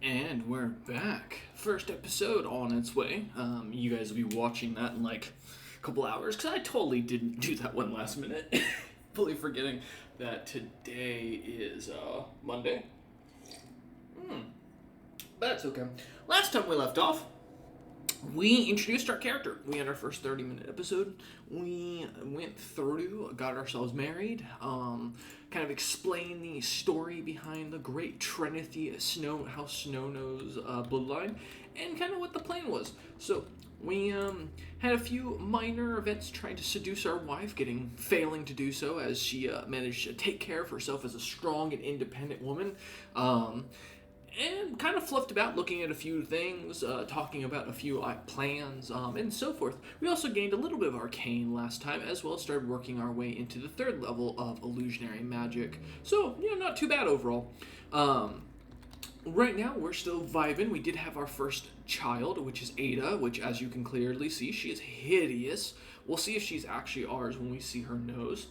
And we're back. First episode on its way. You guys will be watching that in like a couple hours because I totally didn't do that one last minute. Fully forgetting that today is Monday. That's okay. Last time we left off, we introduced our character. We had our first 30-minute episode. We went through, got ourselves married, kind of explained the story behind the great Trennothy House Snow-Nose bloodline, and kind of what the plan was. So we had a few minor events trying to seduce our wife, failing to do so as she managed to take care of herself as a strong and independent woman. And kind of fluffed about, looking at a few things, talking about a few plans, and so forth. We also gained a little bit of arcane last time, as well as started working our way into the third level of illusionary magic. So, not too bad overall. Right now, we're still vibing. We did have our first child, which is Ada, which, as you can clearly see, she is hideous. We'll see if she's actually ours when we see her nose.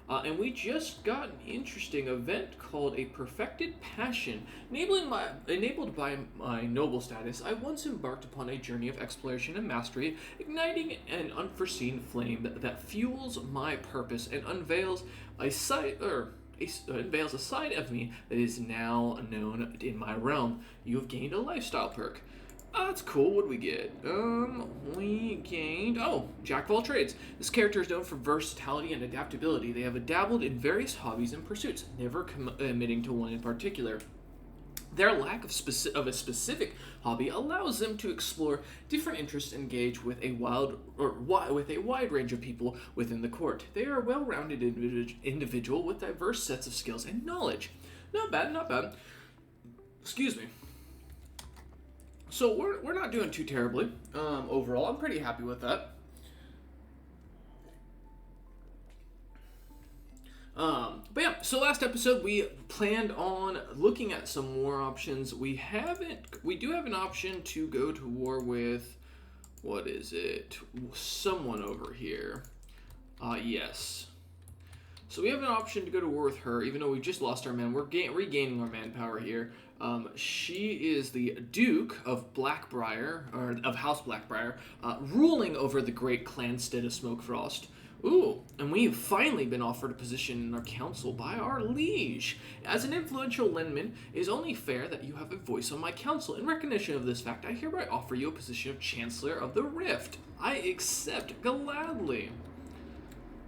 And we just got an interesting event called a Perfected Passion. Enabled by my noble status, I once embarked upon a journey of exploration and mastery, igniting an unforeseen flame that fuels my purpose and unveils a side of me that is now known in my realm. You have gained a lifestyle perk. That's cool. What do we get? We gained... Oh, Jack of all trades. This character is known for versatility and adaptability. They have dabbled in various hobbies and pursuits, never committing to one in particular. Their lack of a specific hobby allows them to explore different interests and engage with a wide range of people within the court. They are a well-rounded individual with diverse sets of skills and knowledge. Not bad, not bad. Excuse me. So we're not doing too terribly overall. I'm pretty happy with that. But yeah, so last episode we planned on looking at some more options. We do have an option to go to war with, what is it? Someone over here. Yes. So we have an option to go to war with her, even though we just lost our man. We're regaining our manpower here. She is the Duke of Blackbriar, or of House Blackbriar, ruling over the great clanstead of Smokefrost. Ooh, and we've finally been offered a position in our council by our liege. As an influential Lenman, it is only fair that you have a voice on my council. In recognition of this fact, I hereby offer you a position of Chancellor of the Rift. I accept gladly.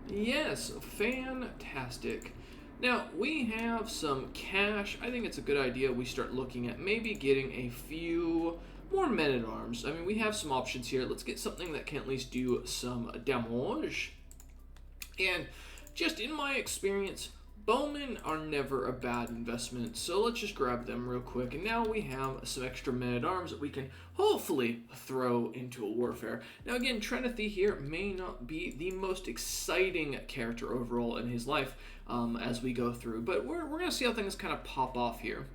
Yes, fantastic. Now, we have some cash. I think it's a good idea we start looking at maybe getting a few more men-at-arms. I mean, we have some options here. Let's get something that can at least do some damage. And just in my experience, bowmen are never a bad investment, so let's just grab them real quick. And now we have some extra men-at-arms that we can hopefully throw into a warfare. Now again, Trennothy here may not be the most exciting character overall in his life as we go through, but we're going to see how things kind of pop off here.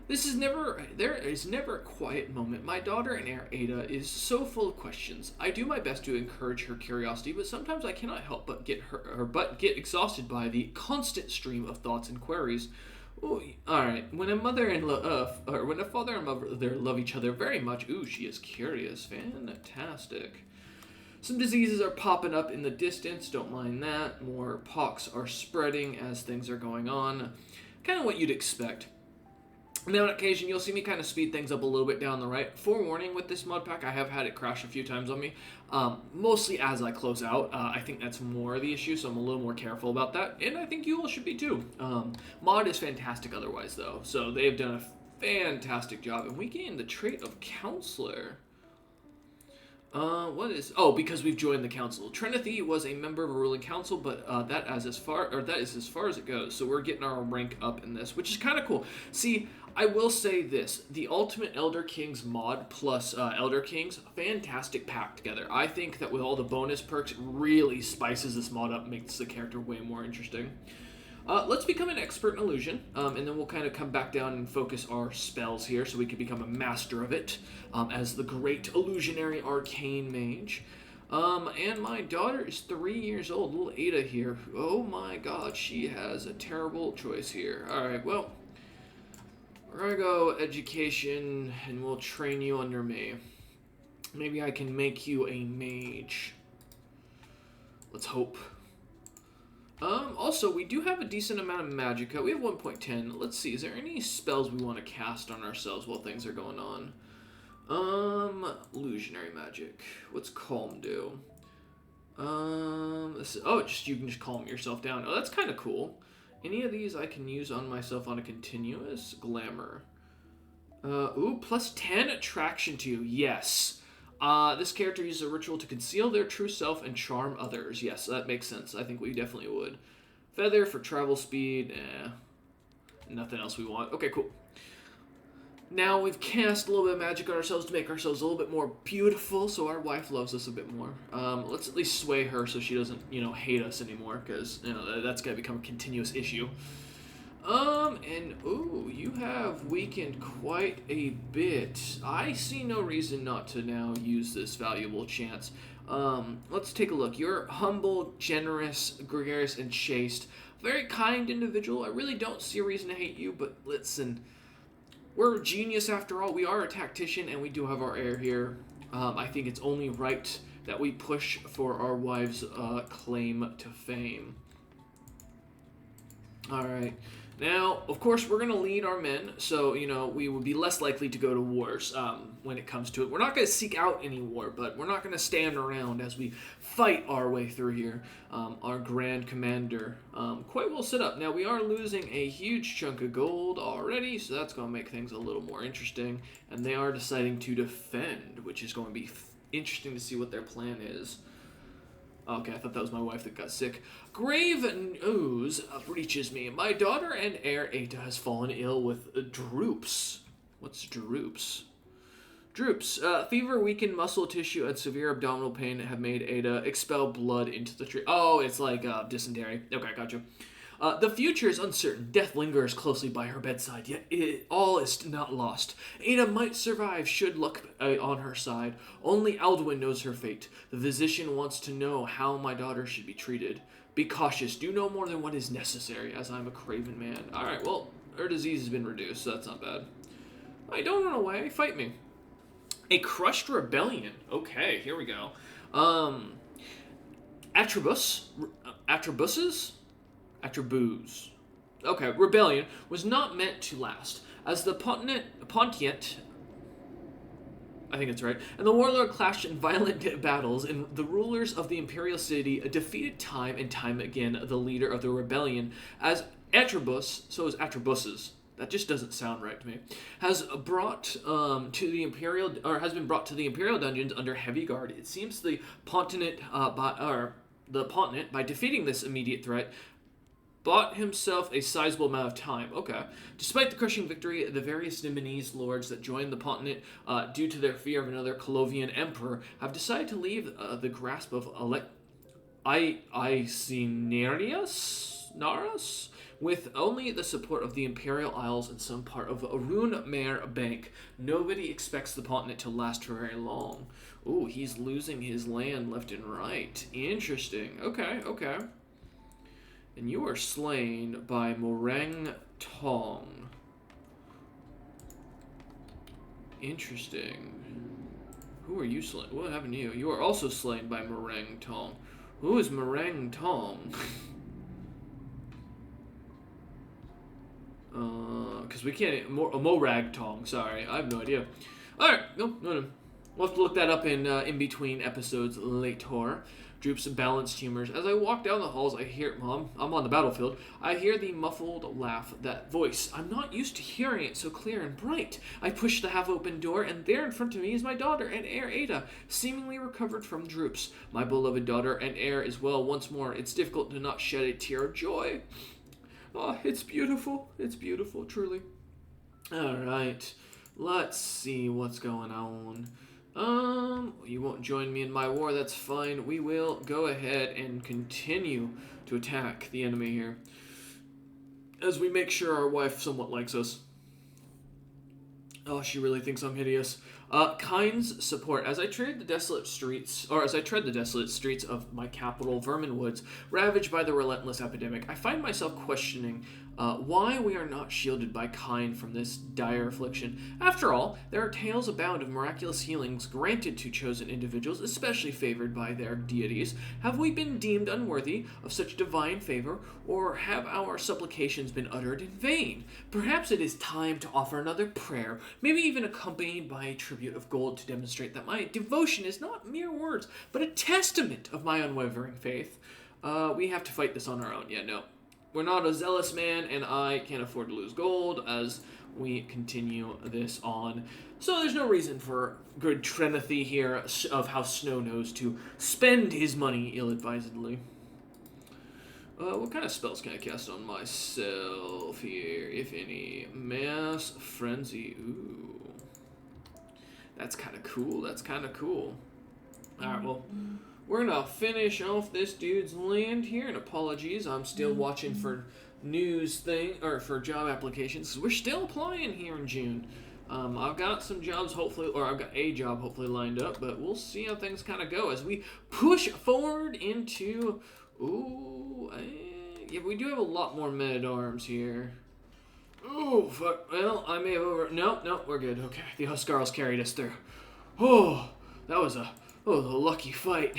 There is never a quiet moment. My daughter and heir Ada is so full of questions. I do my best to encourage her curiosity, but sometimes I cannot help but get exhausted by the constant stream of thoughts and queries. Ooh, all right. When a father and mother love each other very much, ooh, she is curious. Fantastic. Some diseases are popping up in the distance. Don't mind that. More pox are spreading as things are going on. Kind of what you'd expect. Now, on occasion, you'll see me kind of speed things up a little bit down the right. Forewarning with this mod pack, I have had it crash a few times on me, mostly as I close out. I think that's more the issue, so I'm a little more careful about that, and I think you all should be too. Mod is fantastic otherwise, though, so they've done a fantastic job, and we gained the trait of Counselor. Because we've joined the council. Trennothy was a member of a ruling council, but that is as far as it goes. So we're getting our rank up in this, which is kind of cool. See, I will say this: the Ultimate Elder Kings mod plus Elder Kings, fantastic pack together. I think that with all the bonus perks, it really spices this mod up, makes the character way more interesting. Let's become an expert in illusion, and then we'll kind of come back down and focus our spells here so we can become a master of it as the great illusionary arcane mage. And my daughter is 3 years old, little Ada here. Oh my god, she has a terrible choice here. Alright, well, We're gonna go education, and we'll train you under me. Maybe I can make you a mage. Let's hope. Also, we do have a decent amount of magicka. We have 1.10. Let's see, is there any spells we want to cast on ourselves while things are going on? Illusionary magic. What's calm do? You can just calm yourself down. Oh, that's kind of cool. Any of these I can use on myself on a continuous. Glamour. Plus 10 attraction to you. Yes. This character uses a ritual to conceal their true self and charm others. Yes, that makes sense. I think we definitely would. Feather for travel speed. Nothing else we want. Okay, cool. Now we've cast a little bit of magic on ourselves to make ourselves a little bit more beautiful, so our wife loves us a bit more. Let's at least sway her so she doesn't, hate us anymore, because, that's going to become a continuous issue. You have weakened quite a bit. I see no reason not to now use this valuable chance. Let's take a look. You're humble, generous, gregarious, and chaste. Very kind individual. I really don't see a reason to hate you, but listen, we're a genius after all. We are a tactician, and we do have our heir here. I think it's only right that we push for our wife's claim to fame. Alright. Now, of course, we're going to lead our men, so, we will be less likely to go to wars when it comes to it. We're not going to seek out any war, but we're not going to stand around as we fight our way through here. Our Grand Commander quite well set up. Now, we are losing a huge chunk of gold already, so that's going to make things a little more interesting. And they are deciding to defend, which is going to be interesting to see what their plan is. Okay, I thought that was my wife that got sick. Grave news reaches me. My daughter and heir Eta has fallen ill with droops. What's droops? Droops. Fever, weakened muscle tissue, and severe abdominal pain have made Eta expel blood into the tree. Oh, it's like dysentery. Okay, gotcha. The future is uncertain. Death lingers closely by her bedside, yet all is not lost. Ada might survive should luck on her side. Only Alduin knows her fate. The physician wants to know how my daughter should be treated. Be cautious. Do no more than what is necessary, as I'm a craven man. Alright, well, her disease has been reduced, so that's not bad. Alright, don't run away. Fight me. A crushed rebellion. Okay, here we go. Attribuses? Okay, rebellion was not meant to last. As the Pontiet, I think it's right, and the warlord clashed in violent battles, and the rulers of the imperial city defeated time and time again the leader of the rebellion. As Attribus, so is Attribuses. That just doesn't sound right to me. Has been brought to the imperial dungeons under heavy guard. It seems the Pontiet, by defeating this immediate threat, bought himself a sizable amount of time. Okay. Despite the crushing victory, the various Nimbinese lords that joined the Pontiet, due to their fear of another Colovian emperor, have decided to leave the grasp of Naras, with only the support of the Imperial Isles and some part of Arun Mare Bank. Nobody expects the Pontiet to last for very long. Ooh, he's losing his land left and right. Interesting. Okay. And you are slain by Moreng Tong. Interesting. Who are you slain? What happened to you? You are also slain by Moreng Tong. Who is Moreng Tong? Because we can't... Morag Tong, sorry. I have no idea. Alright, no. We'll have to look that up in between episodes later. Droops and balanced humors. As I walk down the halls, I hear... Mom, I'm on the battlefield. I hear the muffled laugh, that voice. I'm not used to hearing it so clear and bright. I push the half-open door, and there in front of me is my daughter and heir Ada, seemingly recovered from droops. My beloved daughter and heir is well once more. It's difficult to not shed a tear of joy. Oh, it's beautiful. It's beautiful, truly. Alright. Let's see what's going on. You won't join me in my war, that's fine. We will go ahead and continue to attack the enemy here, as we make sure our wife somewhat likes us. Oh, she really thinks I'm hideous. Kind's support. As I tread the desolate streets of my capital, Vermin Woods, ravaged by the relentless epidemic, I find myself questioning why we are not shielded by kind from this dire affliction. After all, there are tales abound of miraculous healings granted to chosen individuals, especially favored by their deities. Have we been deemed unworthy of such divine favor, or have our supplications been uttered in vain? Perhaps it is time to offer another prayer, maybe even accompanied by a tribute of gold to demonstrate that my devotion is not mere words, but a testament of my unwavering faith. We have to fight this on our own. Yeah, no. We're not a zealous man, and I can't afford to lose gold as we continue this on. So there's no reason for good Trennothy here of House Snow Nose to spend his money ill-advisedly. What kind of spells can I cast on myself here, if any? Mass Frenzy. Ooh. That's kind of cool. That's kind of cool. Alright, well, we're going to finish off this dude's land here. And apologies, I'm still watching for for job applications. 'Cause we're still applying here in June. I've got some jobs hopefully, or I've got a job hopefully lined up, but we'll see how things kind of go as we push forward into... Ooh, yeah, we do have a lot more men-at-arms here. Oh, fuck. Well, I may have No, we're good. Okay, the Huskarls carried us through. Oh, that was a lucky fight.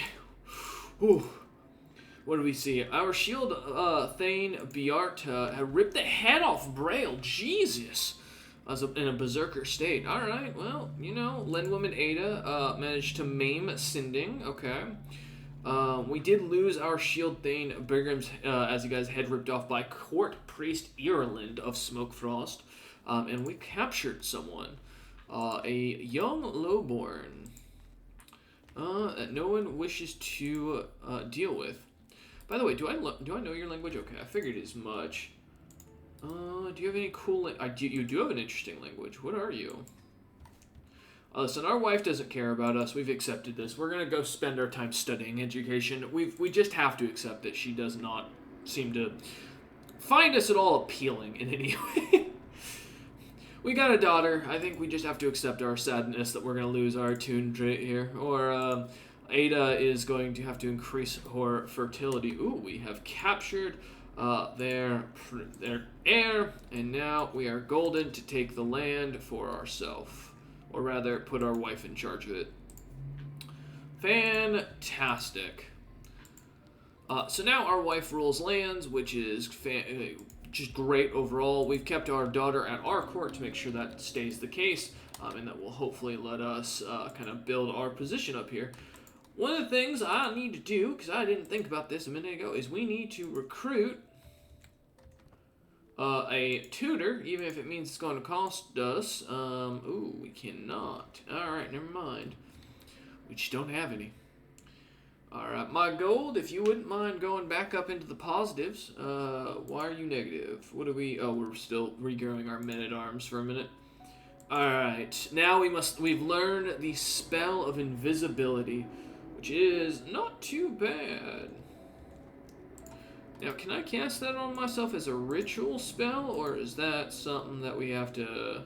Ooh. What do we see? Our shield Thane Biarta had ripped the head off Braille. Jesus. In a berserker state. Alright, well, Lenwoman Ada managed to maim Sinding. Okay. We did lose our shield Thane Birgrim's, as you guys, head ripped off by Court Priest Ireland of Smokefrost. And we captured someone. A young lowborn. That no one wishes to deal with. By the way, do I know your language? Okay, I figured as much. Do you have any cool... you do have an interesting language. What are you? Listen, our wife doesn't care about us. We've accepted this. We're going to go spend our time studying education. We just have to accept that she does not seem to find us at all appealing in any way. We got a daughter. I think we just have to accept our sadness that we're going to lose our attuned trait here. Or Ada is going to have to increase her fertility. Ooh, we have captured their heir, and now we are golden to take the land for ourselves. Or rather, put our wife in charge of it. Fantastic. So now our wife rules lands, which is just great overall. We've kept our daughter at our court to make sure that stays the case, and that will hopefully let us kind of build our position up here. One of the things I need to do, because I didn't think about this a minute ago, is we need to recruit a tutor, even if it means it's going to cost us. Ooh, we cannot. Alright, never mind. We just don't have any. Alright, my gold, if you wouldn't mind going back up into the positives. Why are you negative? What do we... Oh, we're still regrowing our men-at-arms for a minute. Alright, now we've learned the spell of invisibility, which is not too bad. Now, can I cast that on myself as a ritual spell, or is that something that we have to...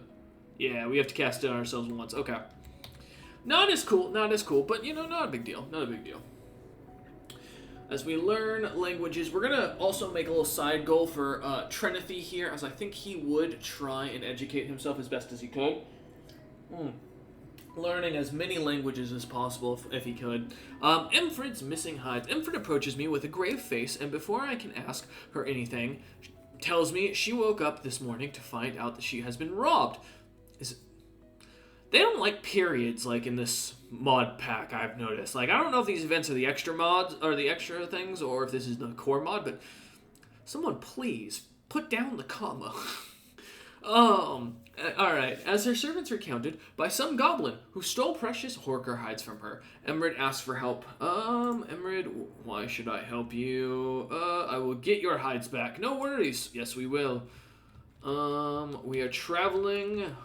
Yeah, we have to cast it on ourselves once. Okay. Not as cool, not but, not a big deal. Not a big deal. As we learn languages, we're going to also make a little side goal for Trennothy here, as I think he would try and educate himself as best as he could. Learning as many languages as possible if he could. Emfred's missing hides. Emfred approaches me with a grave face, and before I can ask her anything, tells me she woke up this morning to find out that she has been robbed. They don't like periods like in this mod pack, I've noticed. Like, I don't know if these events are the extra mods, or the extra things, or if this is the core mod, but someone please put down the comma. Alright, as her servants recounted, by some goblin who stole precious Horker hides from her, Emred asked for help. Emred, why should I help you? I will get your hides back. No worries. Yes, we will. We are traveling.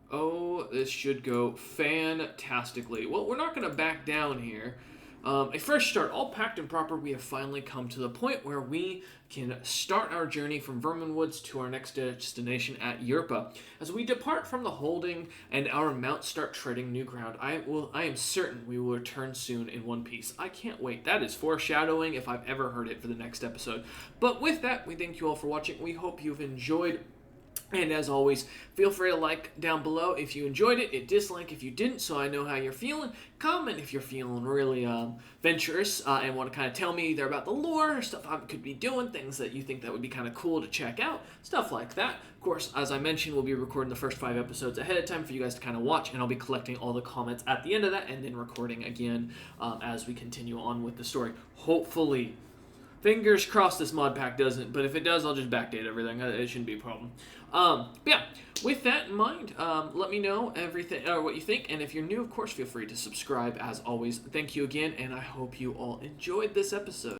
Oh, this should go fantastically. Well, we're not going to back down here. A fresh start, all packed and proper. We have finally come to the point where we can start our journey from Vermin Woods to our next destination at Yerpa. As we depart from the holding and our mounts start treading new ground, I am certain we will return soon in one piece. I can't wait. That is foreshadowing if I've ever heard it for the next episode. But with that, we thank you all for watching. We hope you've enjoyed. And as always, feel free to like down below if you enjoyed it, dislike if you didn't, so I know how you're feeling. Comment if you're feeling really venturous and want to kind of tell me either about the lore or stuff I could be doing, things that you think that would be kind of cool to check out, stuff like that. Of course, as I mentioned, we'll be recording the first 5 episodes ahead of time for you guys to kind of watch, and I'll be collecting all the comments at the end of that and then recording again as we continue on with the story. Hopefully. Fingers crossed this mod pack doesn't, but if it does, I'll just backdate everything. It shouldn't be a problem. But yeah, with that in mind, let me know everything or what you think, and if you're new, of course, feel free to subscribe. As always, thank you again, and I hope you all enjoyed this episode.